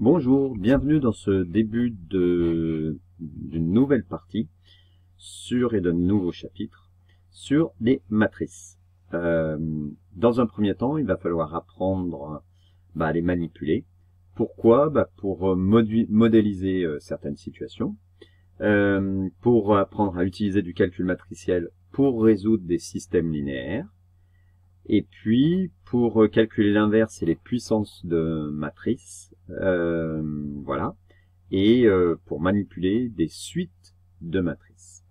Bonjour, bienvenue dans ce début d'une nouvelle partie et de nouveaux chapitres sur les matrices. Dans un premier temps, il va falloir apprendre à les manipuler. Pourquoi? Pour modéliser certaines situations, pour apprendre à utiliser du calcul matriciel pour résoudre des systèmes linéaires, et puis pour calculer l'inverse et les puissances de matrices, voilà, et pour manipuler des suites de matrices.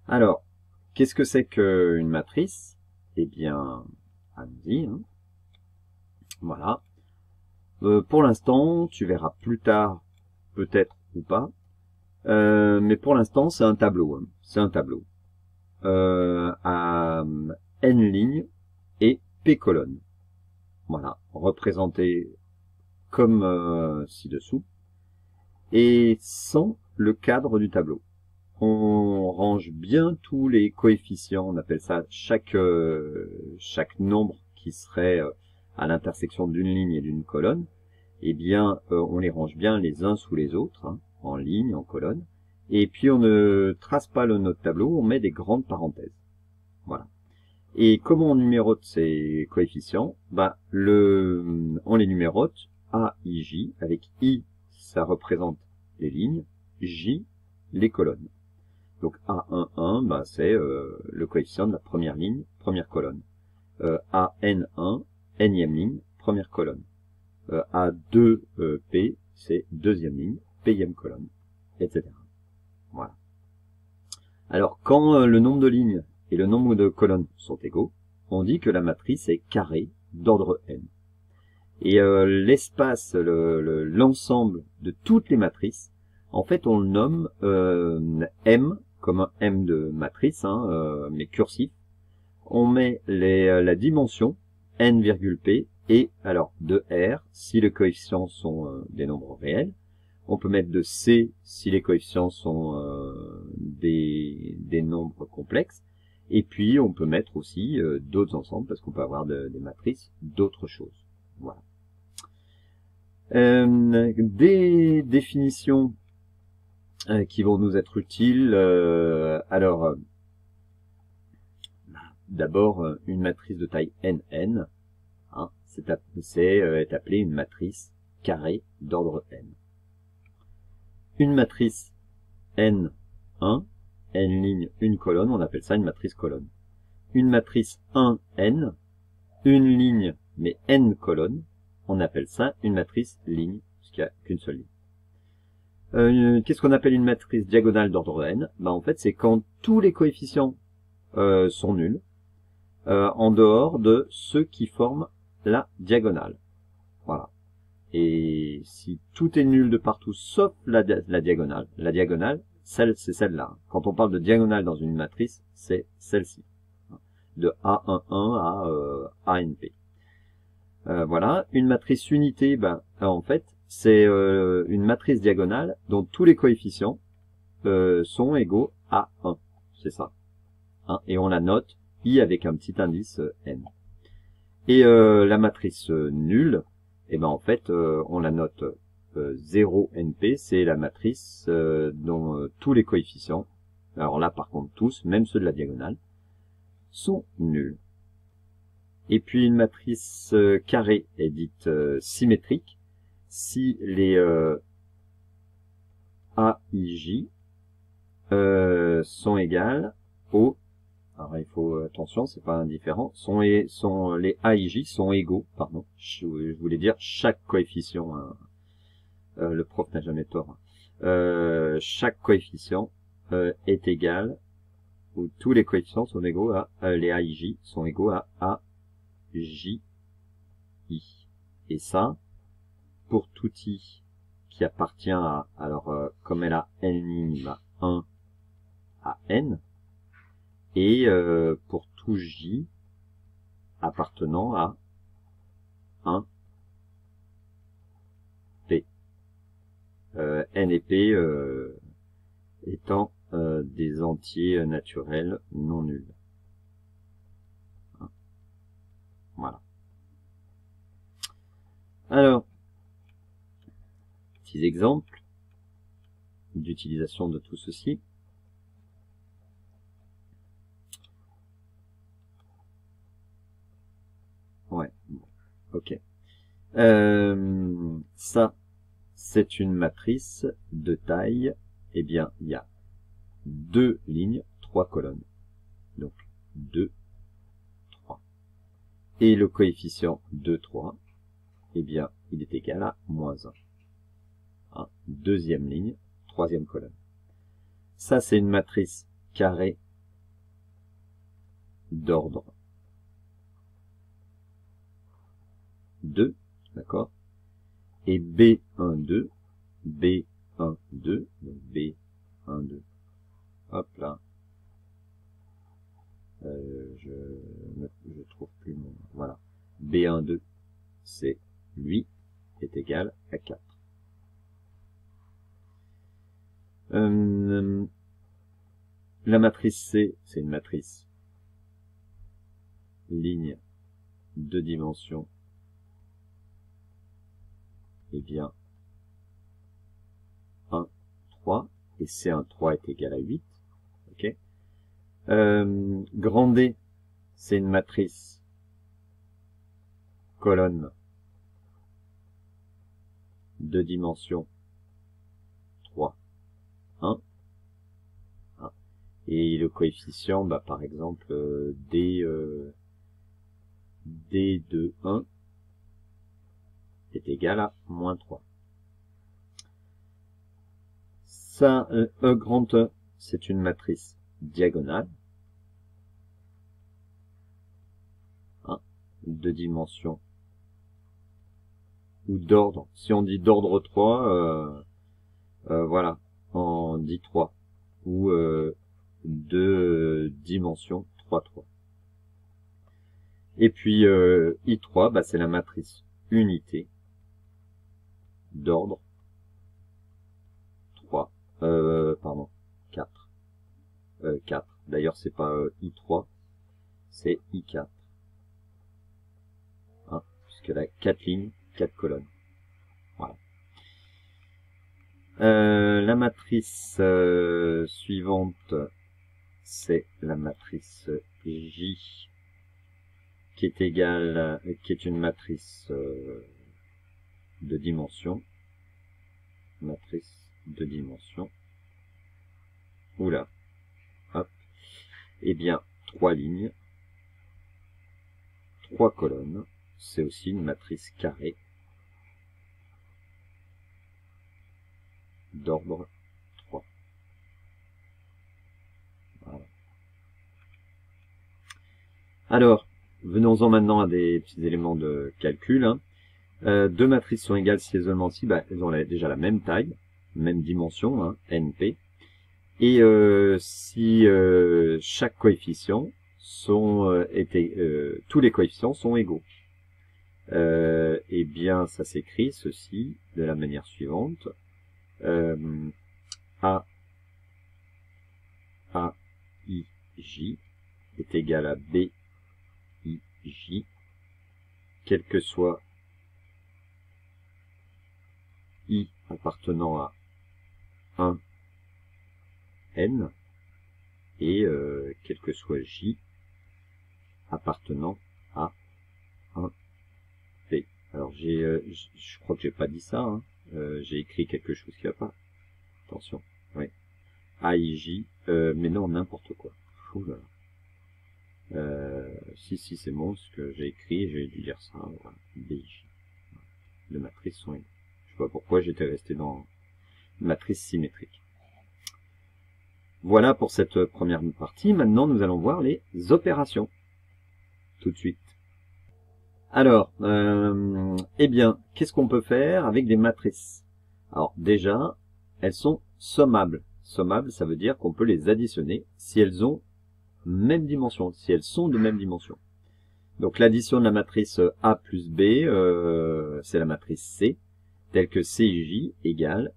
Alors, qu'est-ce que c'est qu'une matrice? Eh bien, allons-y, hein. Voilà. Pour l'instant, tu verras plus tard, peut-être ou pas, mais pour l'instant, c'est un tableau. Hein. C'est un tableau à n lignes et p colonnes. Voilà, représenté comme ci-dessous, et sans le cadre du tableau. On range bien tous les coefficients, on appelle ça chaque nombre qui serait à l'intersection d'une ligne et d'une colonne, eh bien on les range bien les uns sous les autres, hein, en ligne, en colonne, et puis on ne trace pas notre tableau, on met des grandes parenthèses. Voilà. Et comment on numérote ces coefficients? On les numérote A, I, J, avec I, ça représente les lignes, J, les colonnes. Donc A11, c'est le coefficient de la première ligne, première colonne. AN1, nème ligne, première colonne. A2P, c'est deuxième ligne, pème colonne, etc. Voilà. Alors, quand le nombre de lignes et le nombre de colonnes sont égaux, on dit que la matrice est carrée d'ordre n. Et l'espace, l'ensemble de toutes les matrices, en fait, on le nomme M, comme un M de matrice, hein, mais cursif. On met la dimension n,p et alors de R si les coefficients sont des nombres réels. On peut mettre de C si les coefficients sont des nombres complexes. Et puis, on peut mettre aussi d'autres ensembles, parce qu'on peut avoir des matrices d'autres choses. Voilà. Des définitions qui vont nous être utiles. D'abord, une matrice de taille nn, hein, c'est appelée une matrice carrée d'ordre n. Une matrice n1, n ligne, une colonne, on appelle ça une matrice colonne. Une matrice 1n, une ligne, mais n colonnes, on appelle ça une matrice ligne, puisqu'il n'y a qu'une seule ligne. Qu'est-ce qu'on appelle une matrice diagonale d'ordre n? En fait, c'est quand tous les coefficients sont nuls, en dehors de ceux qui forment la diagonale. Voilà. Et si tout est nul de partout sauf la diagonale, c'est celle-là. Quand on parle de diagonale dans une matrice, c'est celle-ci. De A11 à ANP. Voilà. Une matrice unité, en fait, c'est une matrice diagonale dont tous les coefficients sont égaux à 1. C'est ça. Hein, et on la note I avec un petit indice N. Et la matrice nulle, en fait, on la note 0 NP, c'est la matrice dont tous les coefficients, alors là par contre tous, même ceux de la diagonale, sont nuls. Et puis une matrice carrée est dite symétrique si les AIJ sont égales aux, alors il faut attention, c'est pas indifférent, les AIJ sont égaux, pardon, je voulais dire chaque coefficient, hein, le prof n'a jamais tort, hein. Chaque coefficient est égal, ou tous les coefficients sont égaux à, les AIJ sont égaux à AJI. Et ça, pour tout I qui appartient à, alors comme elle a n ligne, 1 à n, et pour tout J appartenant à 1 P. N et P étant des entiers naturels non nuls. Hein. Voilà. Alors, petits exemples d'utilisation de tout ceci. Ouais, bon, ok. Ça, c'est une matrice de taille, eh bien, il y a 2 lignes, 3 colonnes. Donc, 2, 3. Et le coefficient de 3, eh bien, il est égal à -1. Hein, deuxième ligne, troisième colonne. Ça, c'est une matrice carrée d'ordre 2, d'accord? Et B12, B12, donc B12, hop là, je trouve plus mon, voilà, B12, c'est lui, est égal à 4. La matrice C, c'est une matrice ligne de dimension, eh bien, 1, 3, et C1, 3 est égal à 8, ok. Grand D, c'est une matrice colonne de dimension 3, 1, 1. Et le coefficient, bah, par exemple, D2, 1 est égal à -3. Ça, E grand E, c'est une matrice diagonale, hein, de dimension ou d'ordre. Si on dit d'ordre 3, voilà, on dit 3. Ou de dimension 3, 3. Et puis I3, bah, c'est la matrice unité d'ordre 3, pardon, 4. 4. D'ailleurs, c'est pas I3, c'est I4. Hein, puisqu'elle a 4 lignes, 4 colonnes. Voilà. La matrice suivante, c'est la matrice J, qui est égale, qui est une matrice de dimension. Matrice de dimension. Oula. Hop. Eh bien, 3 lignes, 3 colonnes. C'est aussi une matrice carrée d'ordre 3. Voilà. Alors, venons-en maintenant à des petits éléments de calcul. Hein. Deux matrices sont égales si elles ont aussi, bah, elles ont déjà la même taille, même dimension, hein, NP. Et si chaque coefficient sont tous les coefficients sont égaux, eh bien ça s'écrit ceci de la manière suivante. A I J est égal à B I J, quel que soit I appartenant à 1 N et quel que soit J appartenant à 1 P. Alors je crois que j'ai pas dit ça, hein. J'ai écrit quelque chose qui va pas. Attention, oui. AIJ, mais non, n'importe quoi. Ouh là là. Si, c'est bon, ce que j'ai écrit, j'ai dû dire ça. Voilà. BIJ. Les matrices sont égales. Je sais pas pourquoi j'étais resté dans matrice symétrique. Voilà pour cette première partie. Maintenant, nous allons voir les opérations. Tout de suite. Alors, eh bien, qu'est-ce qu'on peut faire avec des matrices? Alors, déjà, elles sont sommables. Sommables, ça veut dire qu'on peut les additionner si elles ont même dimension, si elles sont de même dimension. Donc, l'addition de la matrice A plus B, c'est la matrice C, telle que CJ égale,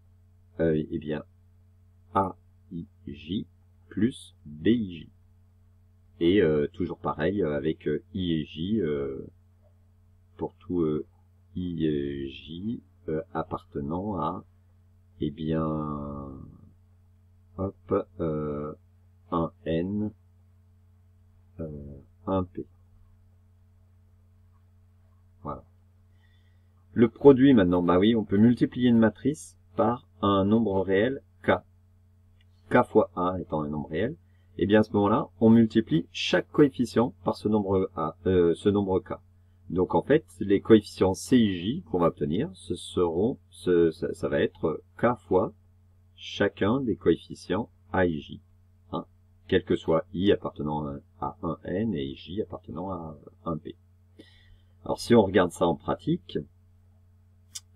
eh bien, AIJ plus BIJ. Et toujours pareil avec I et J, pour tout I et J appartenant à eh bien, hop, 1n, 1p. Voilà. Le produit maintenant, bah oui, on peut multiplier une matrice par un nombre réel k. K fois A étant un nombre réel. Et bien à ce moment-là, on multiplie chaque coefficient par ce nombre k. Donc en fait, les coefficients C et J qu'on va obtenir, ça va être k fois chacun des coefficients A et J, hein, quel que soit I appartenant à 1n et J appartenant à 1p. Alors si on regarde ça en pratique,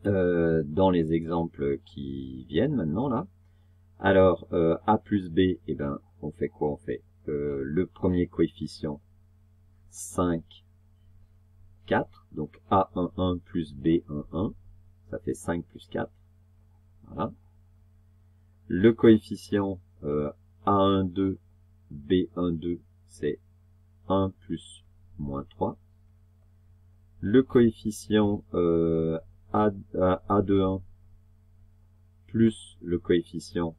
dans les exemples qui viennent maintenant là, alors A plus B, eh ben, on fait quoi? On fait le premier coefficient 5, 4, donc A11 plus B11, ça fait 5 plus 4, voilà. Le coefficient A12, B12, c'est 1 plus moins 3. Le coefficient A21 plus le coefficient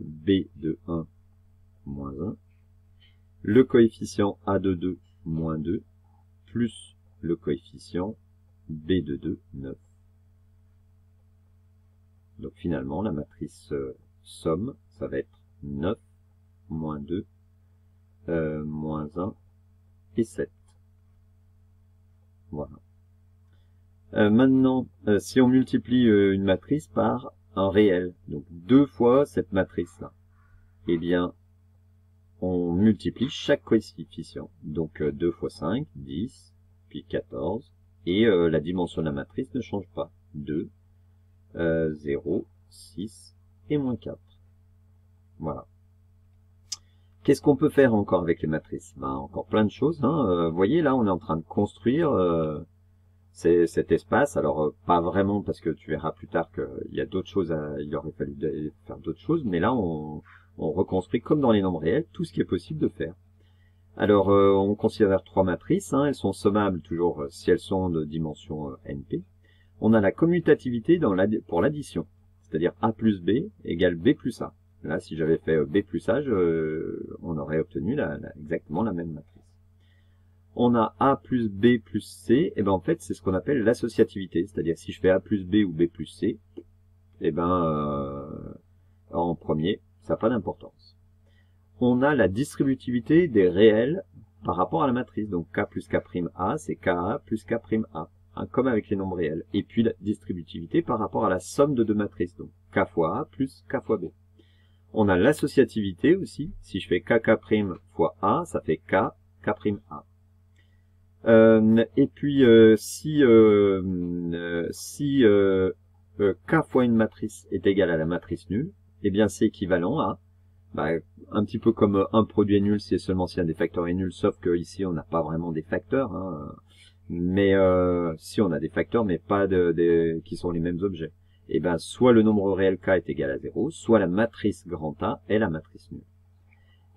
B de 1 moins 1. Le coefficient A de 2 moins 2 plus le coefficient B de 2, 9. Donc finalement, la matrice somme, ça va être 9, moins 2, moins 1 et 7. Voilà. Maintenant, si on multiplie une matrice par un réel, donc 2 fois cette matrice-là, eh bien, on multiplie chaque coefficient. Donc 2 fois 5, 10, puis 14, et la dimension de la matrice ne change pas. 2, 0, 6 et moins 4. Voilà. Qu'est-ce qu'on peut faire encore avec les matrices? Ben, encore plein de choses. Vous voyez, là, on est en train de construire cet espace. Alors, pas vraiment, parce que tu verras plus tard qu'il y a d'autres choses, il aurait fallu faire d'autres choses, mais là, on reconstruit comme dans les nombres réels tout ce qui est possible de faire. Alors, on considère 3 matrices, elles sont sommables toujours si elles sont de dimension np. On a la commutativité pour l'addition, c'est-à-dire A plus B égale B plus A. Là, si j'avais fait B plus A, on aurait obtenu exactement la même matrice. On a A plus B plus C, et ben en fait, c'est ce qu'on appelle l'associativité, c'est-à-dire si je fais A plus B ou B plus C, et ben en premier, ça n'a pas d'importance. On a la distributivité des réels par rapport à la matrice. Donc K plus K', c'est KA plus K', comme avec les nombres réels. Et puis la distributivité par rapport à la somme de deux matrices. Donc K fois A plus K fois B. On a l'associativité aussi. Si je fais KK' fois A, ça fait K, K', A. Et puis si K fois une matrice est égal à la matrice nulle, eh bien c'est équivalent à un petit peu comme un produit est nul, c'est seulement si un des facteurs est nul, sauf que ici on n'a pas vraiment des facteurs, mais si on a des facteurs, mais pas qui sont les mêmes objets. Et ben soit le nombre réel k est égal à 0, soit la matrice grand A est la matrice nulle.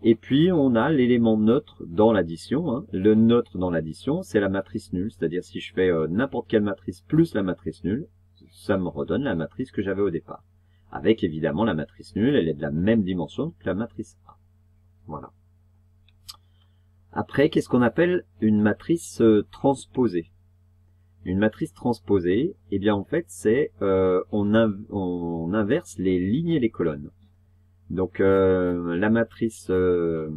Et puis on a l'élément neutre dans l'addition. Le neutre dans l'addition, c'est la matrice nulle, c'est-à-dire si je fais n'importe quelle matrice plus la matrice nulle, ça me redonne la matrice que j'avais au départ. Avec évidemment la matrice nulle, elle est de la même dimension que la matrice A. Voilà. Après, qu'est-ce qu'on appelle une matrice transposée? Une matrice transposée, eh bien en fait, c'est on inverse les lignes et les colonnes. Donc la matrice, tiens,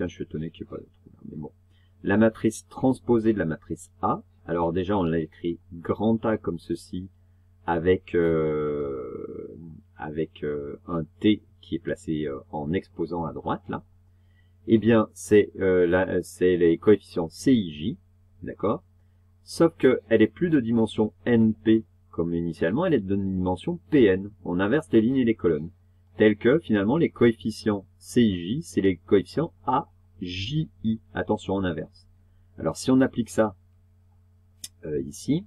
je suis étonné qu'il n'y ait pas de trou, mais bon. La matrice transposée de la matrice A. Alors déjà, on l'a écrit grand A comme ceci, avec un T qui est placé en exposant à droite là, eh bien c'est les coefficients CIJ, d'accord, sauf que elle est plus de dimension NP comme initialement, elle est de dimension PN. On inverse les lignes et les colonnes, tels que finalement les coefficients CIJ, c'est les coefficients AJI. Attention, on inverse. Alors si on applique ça ici,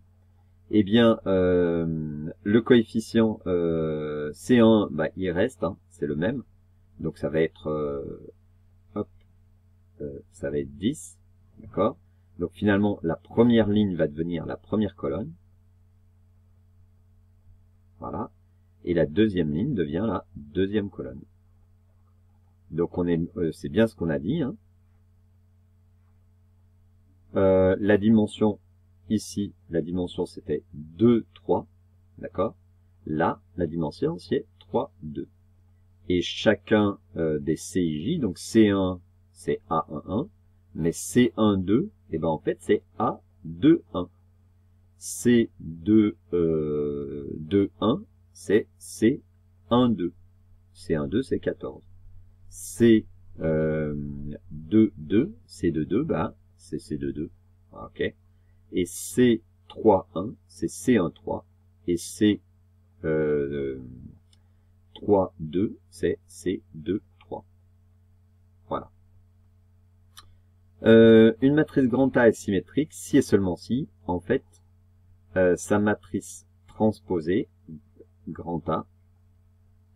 eh bien, le coefficient C1, il reste, c'est le même. Donc ça va être, ça va être 10, d'accord. Donc finalement, la première ligne va devenir la première colonne. Voilà. et la deuxième ligne devient la deuxième colonne. Donc c'est bien ce qu'on a dit, hein. La dimension ici, la dimension c'était 2, 3, d'accord? Là, la dimension c'est 3, 2. Et chacun des CIJ, donc C1 c'est A11, mais C12, et ben en fait c'est A21. C2, 2,1, c'est C12. C12 c'est 14. C2, 2, C22, bah c'est C22. Ok. Et C3,1, c'est C13. Et C3,2, c'est C23. Voilà. Une matrice grand A est symétrique si et seulement si, en fait, sa matrice transposée, grand A,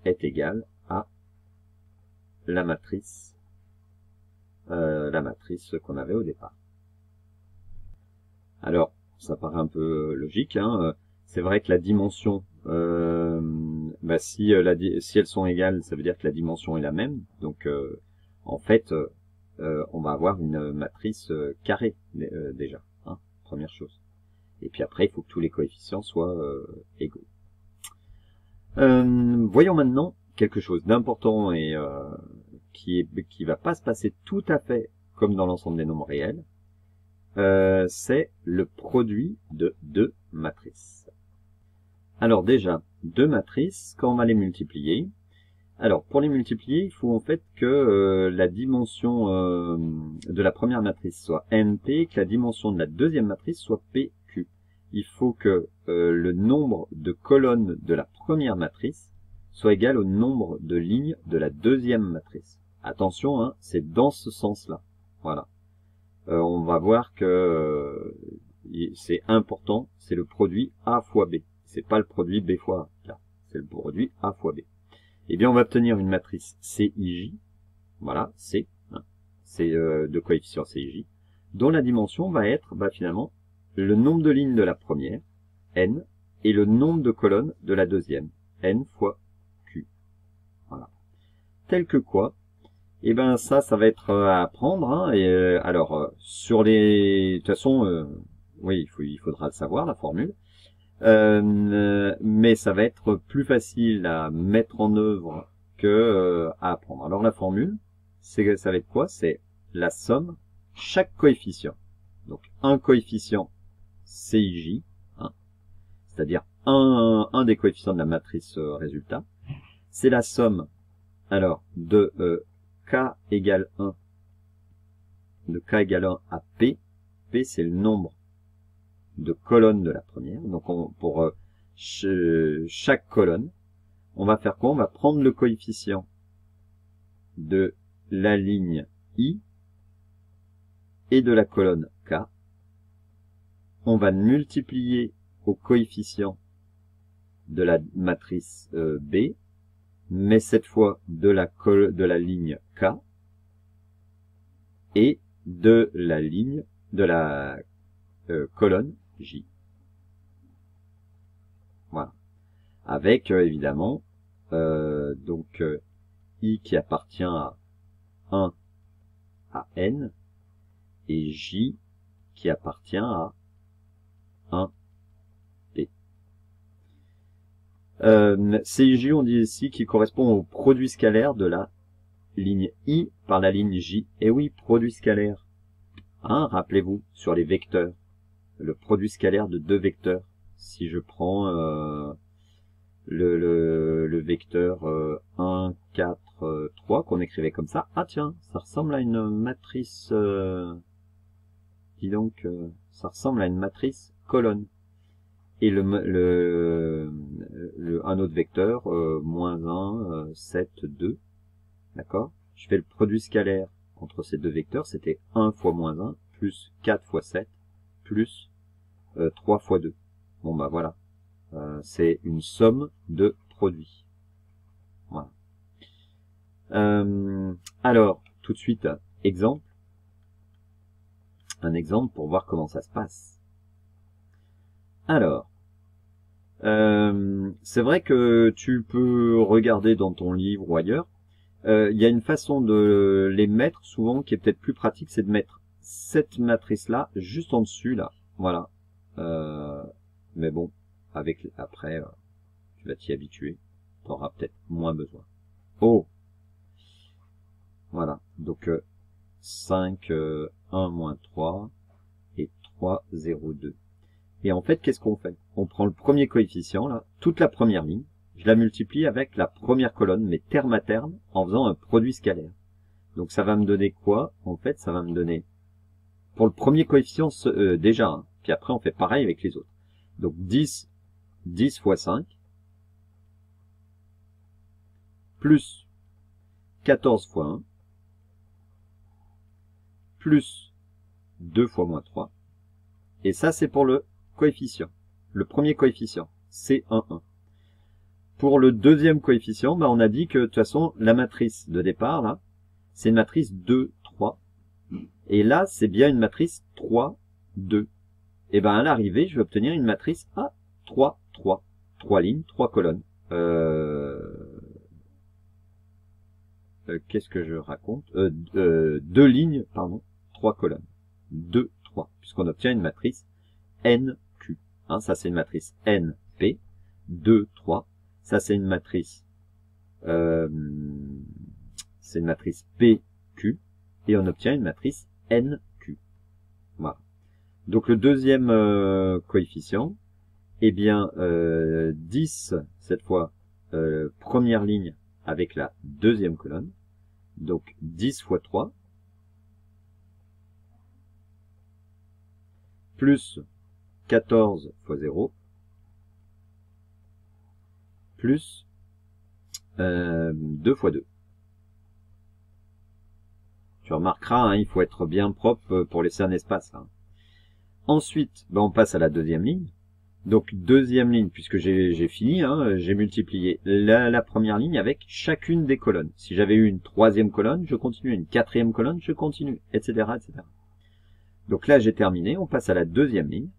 est égale à la matrice qu'on avait au départ. Alors, ça paraît un peu logique, hein. C'est vrai que la dimension, si elles sont égales, ça veut dire que la dimension est la même. Donc, en fait, on va avoir une matrice carrée déjà, hein, première chose. Et puis après, il faut que tous les coefficients soient égaux. Voyons maintenant quelque chose d'important et qui va pas se passer tout à fait comme dans l'ensemble des nombres réels. C'est le produit de deux matrices. Alors déjà, deux matrices, quand on va les multiplier, alors pour les multiplier, il faut en fait que la dimension de la première matrice soit NP, que la dimension de la deuxième matrice soit PQ. Il faut que le nombre de colonnes de la première matrice soit égal au nombre de lignes de la deuxième matrice. Attention, hein, c'est dans ce sens-là. Voilà. On va voir que c'est important, c'est le produit A fois B. C'est pas le produit B fois A, c'est le produit A fois B. Eh bien, on va obtenir une matrice CIJ, voilà, C, hein, c'est de coefficient CIJ, dont la dimension va être, finalement, le nombre de lignes de la première, N, et le nombre de colonnes de la deuxième, N fois Q. Voilà. Tel que quoi, eh ben ça va être à apprendre, hein, et alors sur les, de toute façon, oui, il faudra le savoir la formule, mais ça va être plus facile à mettre en œuvre que à apprendre. Alors la formule, ça va être quoi? C'est la somme chaque coefficient. Donc un coefficient CIJ, hein, c'est-à-dire un des coefficients de la matrice résultat, c'est la somme alors de K égale 1, de K égale 1 à P. P, c'est le nombre de colonnes de la première. Donc, pour chaque colonne, on va faire quoi? On va prendre le coefficient de la ligne I et de la colonne K. On va multiplier au coefficient de la matrice B, mais cette fois de la ligne K et de la ligne de la colonne J. Voilà. Avec évidemment donc I qui appartient à 1 à N et J qui appartient à 1 P. CIJ, on dit ici, qui correspond au produit scalaire de la ligne I par la ligne J. Et oui, produit scalaire. Hein, rappelez-vous, sur les vecteurs, le produit scalaire de deux vecteurs. Si je prends le vecteur 1, 4, 3 qu'on écrivait comme ça, ah tiens, ça ressemble à une matrice, dis donc, ça ressemble à une matrice colonne. Et un autre vecteur, moins 1, 7, 2, d'accord? Je fais le produit scalaire entre ces deux vecteurs, c'était 1 fois moins 1, plus 4 fois 7, plus 3 fois 2. Bon bah voilà, c'est une somme de produits. Voilà. Alors, tout de suite, exemple. Un exemple pour voir comment ça se passe. Alors, c'est vrai que tu peux regarder dans ton livre ou ailleurs. Il y a une façon de les mettre souvent qui est peut-être plus pratique, c'est de mettre cette matrice-là juste en dessus, là. Voilà. Mais bon, après, tu vas t'y habituer. Tu auras peut-être moins besoin. Oh! Voilà. Donc, 5, 1, moins 3 et 3, 0, 2. Et en fait, qu'est-ce qu'on fait? On prend le premier coefficient, là, toute la première ligne, je la multiplie avec la première colonne, mais terme à terme, en faisant un produit scalaire. Donc ça va me donner quoi? En fait, ça va me donner, pour le premier coefficient déjà, hein, puis après on fait pareil avec les autres. Donc 10 fois 5, plus 14 fois 1, plus 2 fois moins 3. Et ça, c'est pour le coefficient. Le premier coefficient, c'est 1, 1. Pour le deuxième coefficient, bah, on a dit que de toute façon, la matrice de départ, là, c'est une matrice 2, 3. Et là, c'est bien une matrice 3, 2. Et ben à l'arrivée, je vais obtenir une matrice A, 3, 3. 3 lignes, 3 colonnes. Qu'est-ce que je raconte 2 lignes, pardon, 3 colonnes. 2, 3. Puisqu'on obtient une matrice NQ. Hein, ça, c'est une matrice NP. 2, 3. Ça, c'est une matrice PQ. Et on obtient une matrice NQ. Voilà. Donc le deuxième coefficient, eh bien 10 cette fois première ligne avec la deuxième colonne. Donc 10 fois 3 plus 14 fois 0 plus 2 fois 2. Tu remarqueras, hein, il faut être bien propre pour laisser un espace. Hein. Ensuite, ben, on passe à la deuxième ligne. Donc deuxième ligne, puisque j'ai fini, hein, j'ai multiplié la première ligne avec chacune des colonnes. Si j'avais eu une troisième colonne, je continue, une quatrième colonne, je continue, etc. etc. Donc là, j'ai terminé, on passe à la deuxième ligne.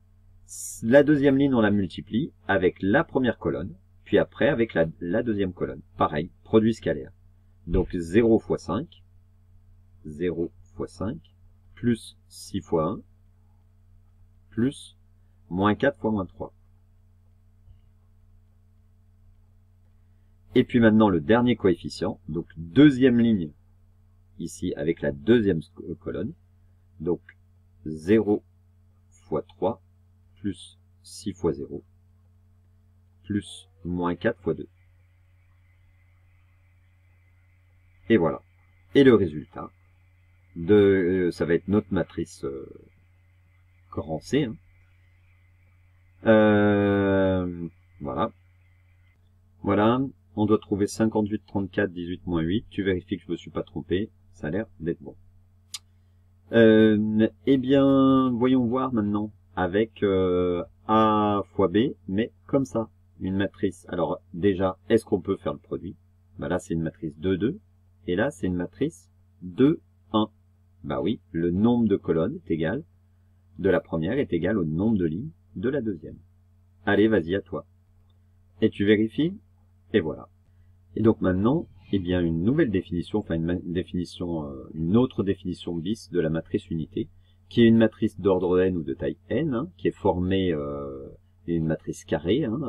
La deuxième ligne, on la multiplie avec la première colonne, puis après avec la deuxième colonne. Pareil, produit scalaire. Donc 0 fois 5, 0 fois 5, plus 6 fois 1, plus moins 4 fois moins 3. Et puis maintenant le dernier coefficient, donc deuxième ligne, ici avec la deuxième colonne, donc 0 fois 3, plus 6 fois 0, plus moins 4 fois 2. Et voilà. Et le résultat, ça va être notre matrice grand C. Hein. Voilà. Voilà. On doit trouver 58, 34, 18, moins 8. Tu vérifies que je me suis pas trompé. Ça a l'air d'être bon. Eh bien, voyons voir maintenant avec A fois B, mais comme ça. Une matrice. Alors, déjà, est-ce qu'on peut faire le produit? Bah là, c'est une matrice 2, 2. Et là, c'est une matrice 2, 1. Bah oui, le nombre de colonnes est égal, de la première est égal au nombre de lignes de la deuxième. Allez, vas-y, à toi. Et tu vérifies? Et voilà. Et donc maintenant, eh bien une nouvelle définition, enfin une autre définition bis de la matrice unité, qui est une matrice d'ordre n ou de taille n, hein, qui est formée une matrice carrée, hein,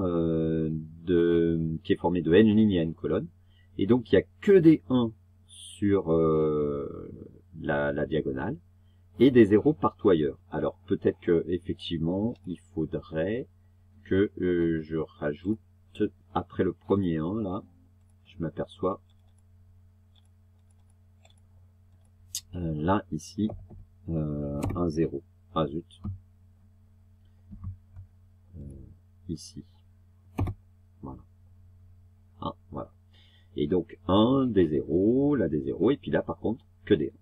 qui est formée de n lignes et n colonnes, et donc il n'y a que des 1 sur la diagonale et des 0 partout ailleurs. Alors peut-être que effectivement il faudrait que je rajoute après le premier 1 là, je m'aperçois là ici un 0. Ah zut. Ici. Voilà. 1, voilà. Et donc 1, des 0, là des 0, et puis là par contre que des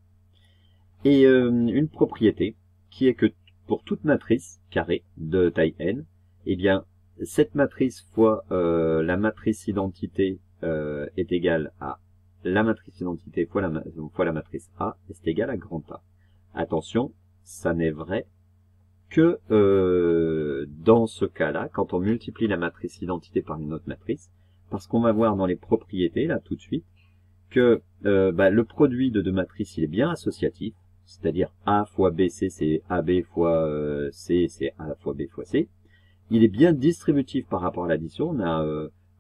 1. Et une propriété qui est que pour toute matrice carrée de taille n, eh bien cette matrice fois la matrice identité est égale à la matrice identité fois la matrice A, et c'est égal à grand A. Attention, ça n'est vrai que dans ce cas-là, quand on multiplie la matrice identité par une autre matrice, parce qu'on va voir dans les propriétés, là, tout de suite, que le produit de deux matrices, il est bien associatif, c'est-à-dire A fois BC, c'est AB fois C, c'est A fois B fois C. Il est bien distributif par rapport à l'addition, on a,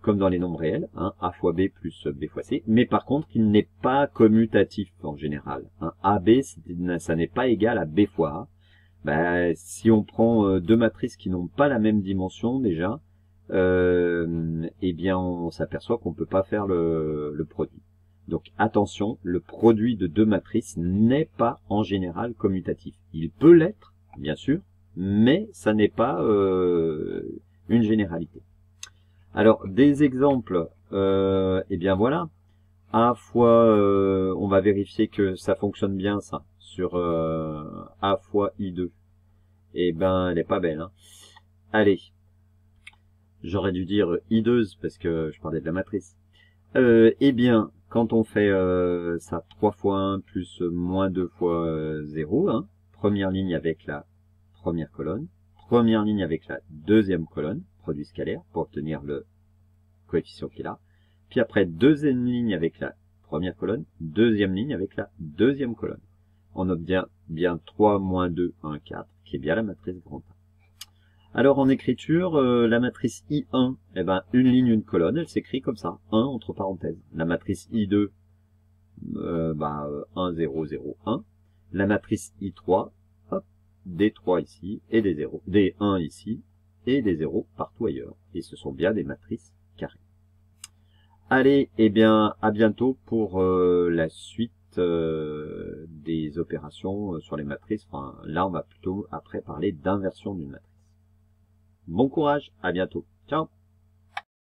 comme dans les nombres réels, hein, A fois B plus B fois C, mais par contre, il n'est pas commutatif en général. Hein. AB, ça n'est pas égal à B fois A. Si on prend deux matrices qui n'ont pas la même dimension déjà, eh bien on s'aperçoit qu'on ne peut pas faire le produit. Donc attention, le produit de deux matrices n'est pas en général commutatif. Il peut l'être, bien sûr, mais ça n'est pas une généralité. Alors des exemples, eh bien voilà, A fois, on va vérifier que ça fonctionne bien ça, sur A fois I2. Eh ben elle est pas belle, hein. Allez, j'aurais dû dire I2 parce que je parlais de la matrice. Eh bien, quand on fait ça 3 fois 1 plus moins 2 fois 0, hein, première ligne avec la première colonne, première ligne avec la deuxième colonne, produit scalaire, pour obtenir le coefficient qu'il a, puis après deuxième ligne avec la première colonne, deuxième ligne avec la deuxième colonne. On obtient bien 3 moins 2, 1, 4, qui est bien la matrice grand A. Alors en écriture, la matrice I1, eh ben, une ligne, une colonne, elle s'écrit comme ça, 1 entre parenthèses. La matrice I2, 1, 0, 0, 1. La matrice I3, hop, des 3 ici, et des 0, des 1 ici, et des 0 partout ailleurs. Et ce sont bien des matrices carrées. Allez, eh bien, à bientôt pour la suite des opérations sur les matrices. Enfin, là, on va plutôt après parler d'inversion d'une matrice. Bon courage, à bientôt. Ciao.